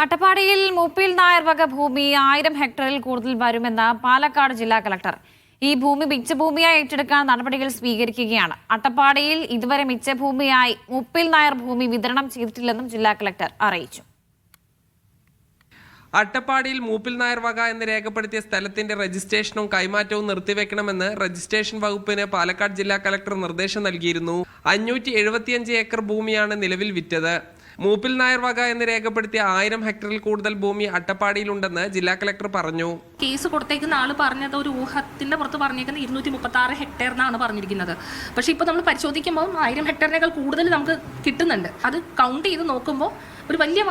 അട്ടപ്പാടിയിൽ മൂപ്പിൽ നായർ വക ഭൂമി 1000 ഹെക്ടറിൽ കൂടുതൽ വരുമെന്ന് പാലക്കാട് ജില്ലാ കളക്ടർ. ഈ ഭൂമി മിച്ചഭൂമിയായി ഏറ്റെടുക്കാൻ നടപടികൾ സ്വീകരിക്കുകയാണ്. അട്ടപ്പാടിയിൽ ഇതുവരെ മിച്ചഭൂമിയായി മൂപ്പിൽ നായർ ഭൂമി വിതരണം ചെയ്തിട്ടില്ലെന്നും ജില്ലാ കളക്ടർ അറിയിച്ചു. അട്ടപ്പാടിയിൽ മൂപ്പിൽ നായർ വക എന്ന് രേഖപ്പെടുത്തിയ സ്ഥലത്തിന്റെ രജിസ്ട്രേഷനും കൈമാറ്റവും നിർത്തിവെക്കണമെന്ന് രജിസ്ട്രേഷൻ വകുപ്പിന് പാലക്കാട് ജില്ലാ കളക്ടർ നിർദ്ദേശം നൽകിയിരുന്നു. 575 ഏക്കർ ഭൂമിയാണ് നിലവിൽ വിറ്റത്. മൂപ്പിൽ നായർ വക എന്ന് രേഖപ്പെടുത്തിയ 1000 ഹെക്ടറിൽ കൂടുതൽ ഭൂമി അട്ടപ്പാടിയിലുണ്ടെന്ന് ജില്ലാ കളക്ടർ പറഞ്ഞു. കേസ് കൊടുത്തേക്കുന്ന ആള് പറഞ്ഞത് ഒരു ഊഹത്തിന്റെ പുറത്ത് പറഞ്ഞേക്കുന്നത് 236 ഹെക്ടർ എന്നാണ് പറഞ്ഞിരിക്കുന്നത്. പക്ഷെ ഇപ്പൊ നമ്മൾ പരിശോധിക്കുമ്പോൾ 1000 ഹെക്ടറിനേക്കാൾ കൂടുതൽ നമുക്ക് കിട്ടുന്നുണ്ട്. അത് കൗണ്ട് ചെയ്ത് നോക്കുമ്പോൾ ഒരു വലിയ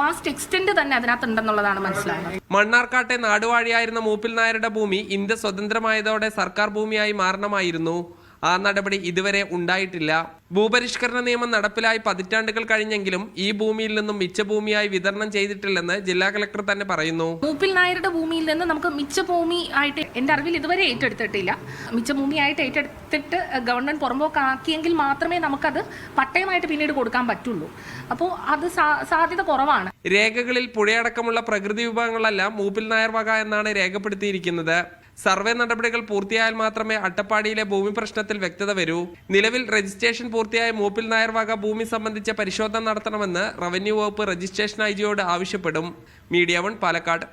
വാസ്റ്റ് എക്സ്റ്റെന്റ് തന്നെ അതിനകത്തുണ്ടെന്നുള്ളതാണ് മനസ്സിലായത്. മണ്ണാർക്കാട്ടെ നാടുവാഴിയായിരുന്ന മൂപ്പിൽ നായരുടെ ഭൂമി ഇന്ത്യ സ്വതന്ത്രമായതോടെ സർക്കാർ ഭൂമിയായി മാറണമായിരുന്നു. ആ നടപടി ഇതുവരെ ഉണ്ടായിട്ടില്ല. ഭൂപരിഷ്കരണ നിയമം നടപ്പിലായി പതിറ്റാണ്ടുകൾ കഴിഞ്ഞെങ്കിലും ഈ ഭൂമിയിൽ നിന്നും മിച്ചഭൂമിയായി വിതരണം ചെയ്തിട്ടില്ലെന്ന് ജില്ലാ കളക്ടർ തന്നെ പറയുന്നു. മൂപ്പിൽ നായരുടെ ഭൂമിയിൽ നിന്ന് നമുക്ക് മിച്ചഭൂമി ആയിട്ട് എന്റെ അറിവിൽ ഇതുവരെ ഏറ്റെടുത്തിട്ടില്ല. മിച്ചഭൂമിയായിട്ട് ഏറ്റെടുത്തിട്ട് ഗവൺമെന്റ് പുറമ്പോക്കാക്കിയെങ്കിൽ മാത്രമേ നമുക്കത് പട്ടയമായിട്ട് പിന്നീട് കൊടുക്കാൻ പറ്റുള്ളൂ. അപ്പോൾ അത് സാധ്യത കുറവാണ്. രേഖകളിൽ പുഴയടക്കമുള്ള പ്രകൃതി വിഭവങ്ങളെല്ലാം മൂപ്പിൽ നായർ വക എന്നാണ് രേഖപ്പെടുത്തിയിരിക്കുന്നത്. സർവേ നടപടികൾ പൂർത്തിയായാൽ മാത്രമേ അട്ടപ്പാടിയിലെ ഭൂമി പ്രശ്നത്തിൽ വ്യക്തത വരൂ. നിലവിൽ രജിസ്ട്രേഷൻ പൂർത്തിയായ മൂപ്പിൽ നായർ വക ഭൂമി സംബന്ധിച്ച പരിശോധന നടത്തണമെന്ന് റവന്യൂ വകുപ്പ് രജിസ്ട്രേഷൻ ഐജിയോട് ആവശ്യപ്പെടും. മീഡിയ 1 പാലക്കാട്.